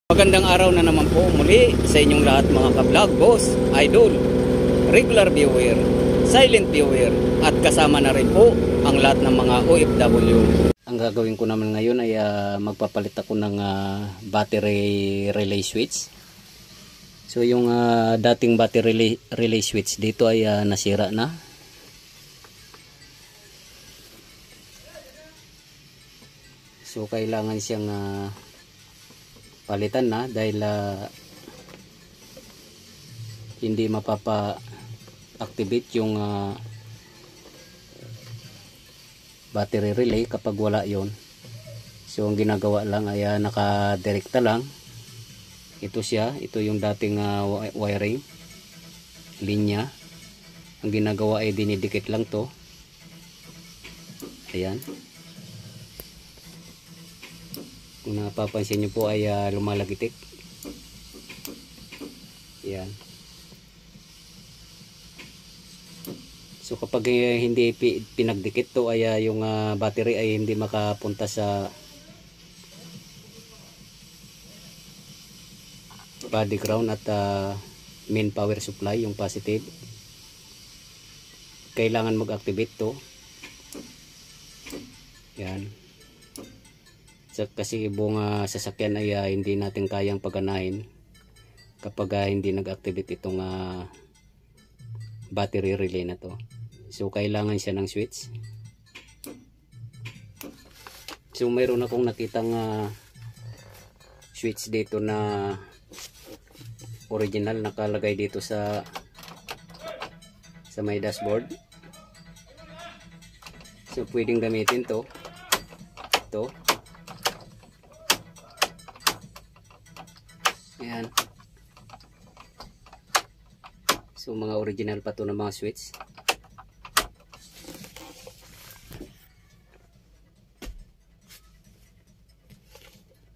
Magandang araw na naman po muli sa inyong lahat mga ka-vlog, boss, idol, regular viewer, silent viewer at kasama na rin po ang lahat ng mga OFW. Ang gagawin ko naman ngayon ay magpapalit ako ng battery relay switch. So yung dating battery relay switch dito ay nasira na. So kailangan siyang palitan na dahil hindi mapapa-activate yung battery relay kapag wala yon. So ang ginagawa lang ay nakadirekta lang. Ito siya, ito yung dating wiring linya. Ang ginagawa ay dinidikit lang to. Ayan. Kung napapansin nyo po ay lumalagitik. Yan. So kapag hindi pinagdikit to ay yung battery ay hindi makapunta sa body ground at main power supply, yung positive. Kailangan mag-activate to. Yan. Kasi buong sasakyan ay hindi natin kayang paganahin kapag hindi nag-activate itong battery relay na to. So kailangan siya ng switch. So mayroon akong nakitang switch dito na original, nakalagay dito sa may dashboard. So pwedeng gamitin to. Ito. Ayan. So mga original pa to ng mga switch.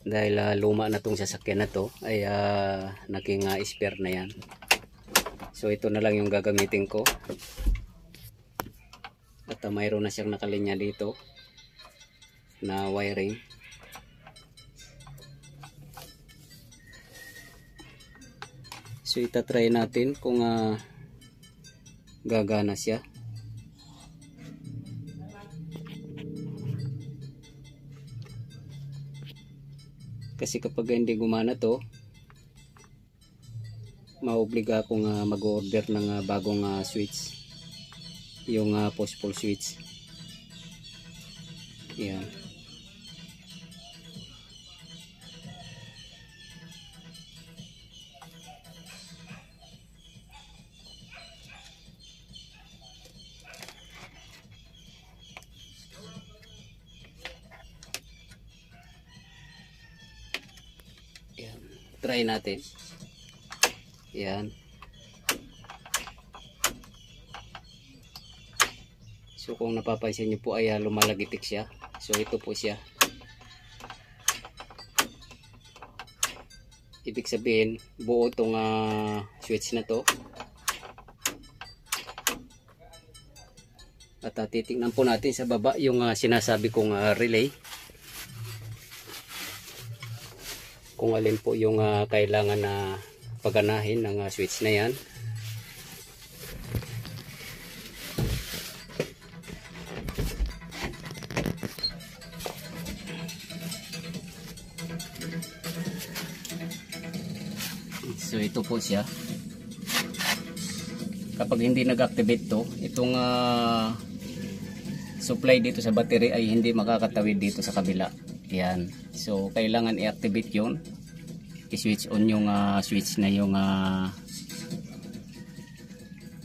Dahil luma na tong sasakyan na to ay naging spare na yan. So ito na lang yung gagamitin ko. At mayroon na siyang nakalinya dito na wiring. So itatry natin kung gagana siya. Kasi kapag hindi gumana to, maobliga akong mag-order ng bagong switch. Yung push pull switch. Yan. Try natin. Yan. So kung napapansin niyo po ay lumalagitik siya. So ito po siya. Ibig sabihin buo tong switch na to. At titingnan po natin sa baba yung sinasabi kong relay. Kung alin po yung kailangan na paganahin ng switch na yan. So ito po siya. Kapag hindi nag-activate to, itong supply dito sa battery ay hindi makakatawid dito sa kabila. Yan. So kailangan i-activate yun. I-switch on yung switch na yung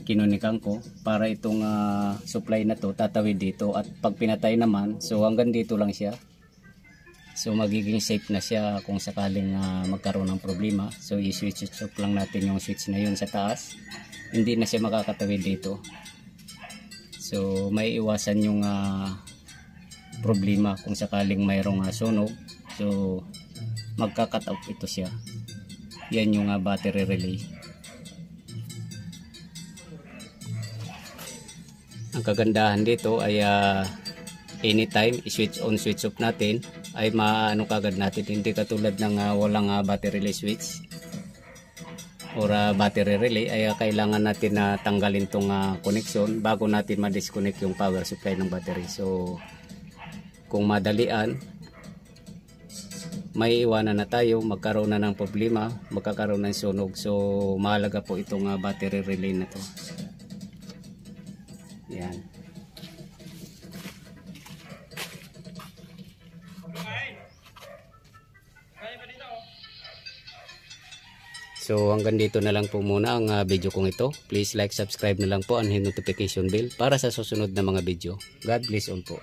kinunikan ko para itong supply na to tatawid dito, at pag pinatay naman, so hanggang dito lang siya. So magiging safe na siya kung sakaling magkaroon ng problema. So i-switch off lang natin yung switch na yun sa taas. Hindi na siya makakatawid dito. So may iwasan yung problema kung sakaling mayroong sunog. So magka-cut off ito siya. Yan yung battery relay. Ang kagandahan dito ay anytime i-switch on switch off natin ay maano kagad natin, hindi katulad ng walang battery relay switch or battery relay ay kailangan natin na tanggalin tong connection bago natin ma-disconnect yung power supply ng battery. So kung madalian, may iwanan na tayo, magkaroon na ng problema, magkakaroon ng sunog. So mahalaga po itong battery relay na to. Yan. So hanggang dito na lang po muna ang video kong ito. Please like, subscribe na lang po and hit notification bell para sa susunod na mga video. God bless all po.